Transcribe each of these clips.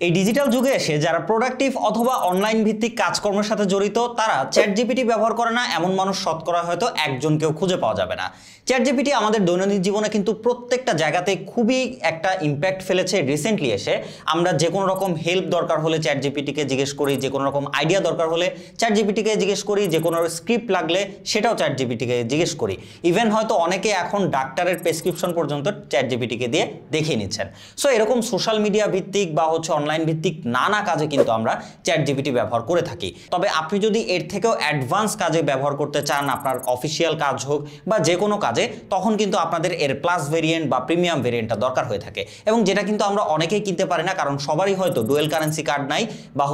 এই ডিজিটাল যুগে এসে যারা প্রোডাক্টিভ অথবা অনলাইন ভিত্তিক কাজকর্মের সাথে জড়িত তারা চ্যাটজিপিটি ব্যবহার করে না এমন মানুষ শতকরা হয়তো একজনকেও খুঁজে পাওয়া যাবে না। চ্যাটজিপিটি আমাদের দৈনন্দিন জীবনে কিন্তু প্রত্যেকটা জায়গাতে খুবই একটা ইম্প্যাক্ট ফেলেছে। রিসেন্টলি এসে আমরা যে কোনো রকম হেল্প দরকার হলে চ্যাটজিপিটিকে জিজ্ঞেস করি, যে কোনো রকম আইডিয়া দরকার হলে চ্যাটজিপিটিকে জিজ্ঞেস করি, যে কোনো স্ক্রিপ্ট লাগলে সেটাও চ্যাটজিপিটিকে জিজ্ঞেস করি। ইভেন হয়তো অনেকে এখন ডাক্তারের প্রেসক্রিপশন পর্যন্ত চ্যাটজিপিটিকে দিয়ে দেখিয়ে নিচ্ছেন। সো এরকম সোশ্যাল মিডিয়া ভিত্তিক বা অনলাইন ভিত্তিক নানা কাজে কিন্তু আমরা চ্যাটজিপিটি ব্যবহার করে থাকি। তবে আপনি যদি এর থেকেও অ্যাডভান্স কাজে ব্যবহার করতে চান, আপনার অফিসিয়াল কাজ হোক বা যে কোনো কাজে, তখন কিন্তু আপনাদের এর প্লাস ভেরিয়েন্ট বা প্রিমিয়াম ভেরিয়েন্টটা দরকার হয়ে থাকে। এবং যেটা কিন্তু আমরা অনেকেই কিনতে পারি না, কারণ সবারই হয়তো ডুয়েল কারেন্সি কার্ড নাই বা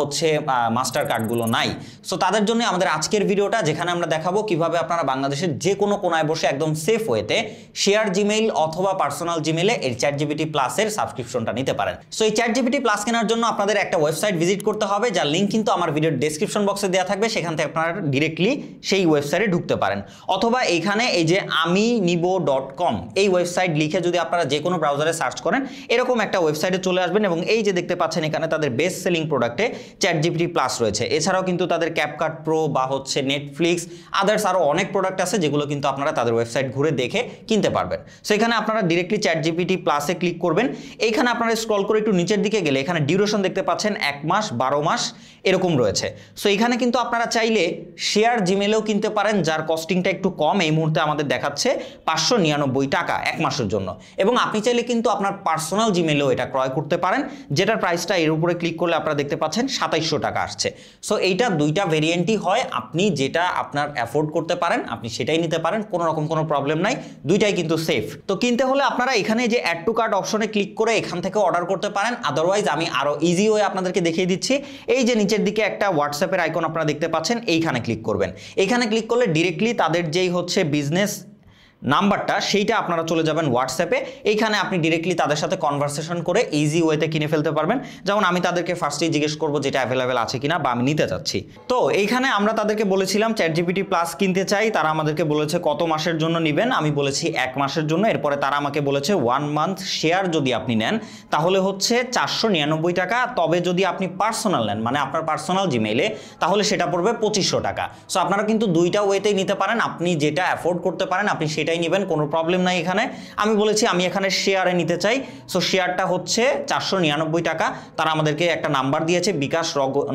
মাস্টার কার্ডগুলো নাই। সো তাদের জন্য আমাদের আজকের ভিডিওটা, যেখানে আমরা দেখাবো কিভাবে আপনারা বাংলাদেশের যে কোনো কোনায় বসে একদম সেফ ওয়েতে শেয়ার জিমেইল অথবা পার্সোনাল জিমেইলে এই চ্যাটজিপিটি প্লাসের সাবস্ক্রিপশনটা নিতে পারেন। সো এই চ্যাটজিপিটি প্লাস কেনার জন্য আপনাদের একটা ওয়েবসাইট ভিজিট করতে হবে, যার লিঙ্ক কিন্তু আমার ভিডিওর ডেসক্রিপশন বক্সে দেওয়া থাকবে। সেখান থেকে আপনারা ডিরেক্টলি সেই ওয়েবসাইটে ঢুকতে পারেন, অথবা এইখানে এই যে aminibo.com এই ওয়েবসাইট লিখে যদি আপনারা যে কোনো ব্রাউজারে সার্চ করেন এরকম একটা ওয়েবসাইটে চলে আসবেন। এবং এই যে দেখতে পাচ্ছেন এখানে তাদের বেস্ট সেলিং প্রোডাক্টে চ্যাটজিপিটি প্লাস রয়েছে। এছাড়াও কিন্তু তাদের ক্যাপকাট প্রো বা নেটফ্লিক্স আদার্স আরও অনেক প্রোডাক্ট আছে, যেগুলো কিন্তু আপনারা তাদের ওয়েবসাইট ঘুরে দেখে কিনতে পারবেন। সো এখানে আপনারা ডিরেক্টলি চ্যাটজিপিটি প্লাসে ক্লিক করবেন। এইখানে আপনারা স্ক্রল করে একটু নিচের দিকে গেলে এখানে ডিউরেশন দেখতে পাচ্ছেন 1 মাস, 12 মাস এরকম রয়েছে। সো এখানে কিন্তু আপনারা চাইলে শেয়ার জিমেলেও কিনতে পারেন, যার কস্টিংটা একটু কম। এই মুহূর্তে আমাদের দেখাচ্ছে 599 টাকা 1 মাসের জন্য। এবং আপনি চাইলে কিন্তু আপনার পার্সোনাল জিমেলেও এটা ক্রয় করতে পারেন, যেটার প্রাইসটা এর উপরে ক্লিক করলে আপনারা দেখতে পাচ্ছেন 2700 টাকা আসছে। সো এইটা দুইটা ভেরিয়েন্টই হয়, আপনি যেটা আপনার অ্যাফোর্ড করতে পারেন আপনি সেটাই নিতে পারেন, কোনো রকম কোনো প্রবলেম নাই, দুইটাই কিন্তু সেফ। তো কিনতে হলে আপনারা এখানে যে অ্যাড টু কার্ট অপশনে ক্লিক করে এখান থেকে অর্ডার করতে পারেন। আদারওয়াইজ আমি আরো ইজি ওয়ে আপনাদেরকে দেখিয়ে দিচ্ছি। এই যে নিচের দিকে একটা হোয়াটসঅ্যাপের আইকন আপনারা দেখতে পাচ্ছেন, এইখানে ক্লিক করবেন। এইখানে ক্লিক করলে ডিরেক্টলি তাদের যেই বিজনেস নাম্বারটা সেইটা আপনারা চলে যাবেন হোয়াটসঅ্যাপে। এইখানে আপনি ডিরেক্টলি তাদের সাথে কনভারসেশন করে ইজি ওয়েতে কিনে ফেলতে পারবেন। যেমন আমি তাদেরকে ফার্স্টেই জিজ্ঞেস করবো যেটা অ্যাভেলেবেল আছে কিনা বা আমি নিতে চাচ্ছি। তো এইখানে আমরা তাদেরকে বলেছিলাম চ্যাটজিপিটি প্লাস কিনতে চাই, তারা আমাদেরকে বলেছে কত মাসের জন্য নেবেন। আমি বলেছি 1 মাসের জন্য। এরপরে তারা আমাকে বলেছে 1 মান্থ শেয়ার যদি আপনি নেন তাহলে 499 টাকা। তবে যদি আপনি পার্সোনাল নেন, মানে আপনার পার্সোনাল জিমেইলে, তাহলে সেটা পড়বে 2500 টাকা। সো আপনারা কিন্তু দুইটা ওয়েতেই নিতে পারেন, আপনি যেটা অ্যাফোর্ড করতে পারেন আপনি সেটা নেবেন, কোনো প্রবলেম নাই এখানে। আমি বলেছি আমি এখানে শেয়ারে নিতে চাই। সো শেয়ারটা 499 টাকা। তারা আমাদেরকে একটা নাম্বার দিয়েছে, বিকাশ,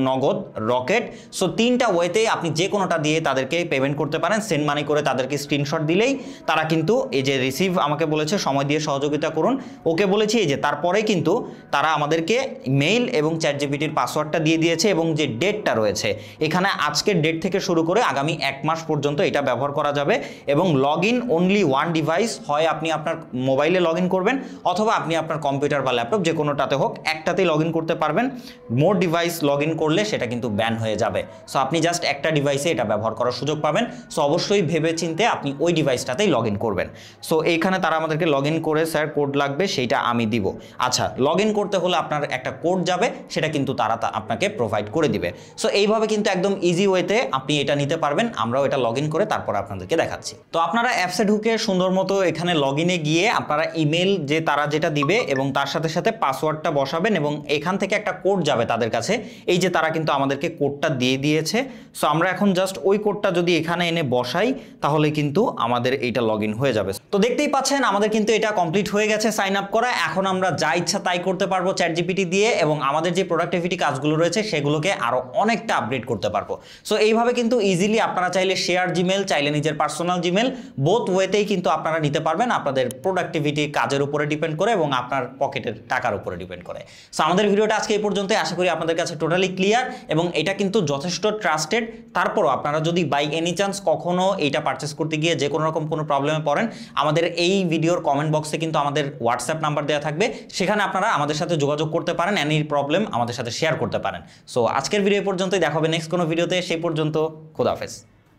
নগদ, রকেট। সো 3টা ওয়েতে আপনি যে কোনোটা দিয়ে তাদেরকে পেমেন্ট করতে পারেন। সেন্ড মানি করে তাদেরকে স্ক্রিনশট দিলেই তারা কিন্তু এই যে রিসিভ আমাকে বলেছে সময় দিয়ে সহযোগিতা করুন, ওকে বলেছি। এই যে তারপরে কিন্তু তারা আমাদেরকে মেইল এবং চ্যাটজিপিটির পাসওয়ার্ডটা দিয়ে দিয়েছে এবং যে ডেটটা রয়েছে এখানে আজকের ডেট থেকে শুরু করে আগামী 1 মাস পর্যন্ত এটা ব্যবহার করা যাবে। এবং লগ ইন অনলি 1 ডিভাইস, হয় আপনি আপনার মোবাইলে লগ ইন করবেন অথবা আপনি আপনার কম্পিউটার বা ল্যাপটপ যে কোনোটাতে হোক একটাতেই লগ ইন করতে পারবেন। মোর ডিভাইস লগ ইন করলে সেটা কিন্তু ব্যান হয়ে যাবে। সো আপনি জাস্ট একটা ডিভাইসে এটা ব্যবহার করার সুযোগ পাবেন। সো অবশ্যই ভেবে চিন্তে আপনি ওই ডিভাইসটাতেই লগ ইন করবেন। সো এইখানে তারা আমাদেরকে লগ ইন করে স্যার কোড লাগবে, সেইটা আমি দিব। আচ্ছা, লগ ইন করতে হলে আপনার একটা কোড যাবে, সেটা কিন্তু তারা আপনাকে প্রোভাইড করে দিবে। সো এইভাবে কিন্তু একদম ইজি ওয়েতে আপনি এটা নিতে পারবেন। আমরাও এটা লগ ইন করে তারপর আপনাদেরকে দেখাচ্ছি। তো আপনারা অ্যাপসে ঢুকে সুন্দর মতো এখানে লগ ইনে গিয়ে আপনারা ইমেল যে তারা যেটা দিবে এবং তার সাথে সাথে পাসওয়ার্ডটা বসাবেন এবং এখান থেকে একটা কোড যাবে তাদের কাছে। এই যে তারা কিন্তু আমাদেরকে কোডটা দিয়ে দিয়েছে। সো আমরা এখন জাস্ট ওই কোডটা যদি এখানে এনে বসাই তাহলে কিন্তু আমাদের এইটা লগ ইন হয়ে যাবে। তো দেখতেই পাচ্ছেন আমাদের কিন্তু এটা কমপ্লিট হয়ে গেছে সাইন আপ করা। এখন আমরা যা ইচ্ছা তাই করতে পারবো চ্যাটজিপিটি দিয়ে এবং আমাদের যে প্রোডাক্টিভিটি কাজগুলো রয়েছে সেগুলোকে আরো অনেকটা আপডেট করতে পারবো। সো এইভাবে কিন্তু ইজিলি আপনারা চাইলে শেয়ার জিমেল, চাইলে নিজের পার্সোনাল জিমেল, বোথ ওয়েতেই কিন্তু আপনারা নিতে পারবেন আপনাদের প্রোডাক্টিভিটি কাজের উপরে ডিপেন্ড করে এবং আপনার পকেটের টাকার উপরে ডিপেন্ড করে। সো আমাদের ভিডিওটা আজকে এই পর্যন্ত। আশা করি আপনাদের কাছে টোটালি ক্লিয়ার এবং এটা কিন্তু যথেষ্ট ট্রাস্টেড। তারপরও আপনারা যদি বাই এনি চান্স কখনো এইটা পারচেস করতে গিয়ে যে কোনো রকম কোনো প্রবলেমে পড়েন, আমাদের এই ভিডিওর কমেন্ট বক্সে কিন্তু আমাদের হোয়াটসঅ্যাপ নাম্বার দেওয়া থাকবে, সেখানে আপনারা আমাদের সাথে যোগাযোগ করতে পারেন, এনি প্রবলেম আমাদের সাথে শেয়ার করতে পারেন। সো আজকের ভিডিও পর্যন্তই, দেখা হবে নেক্সট কোনো ভিডিওতে। সেই পর্যন্ত খোদা হাফেজ।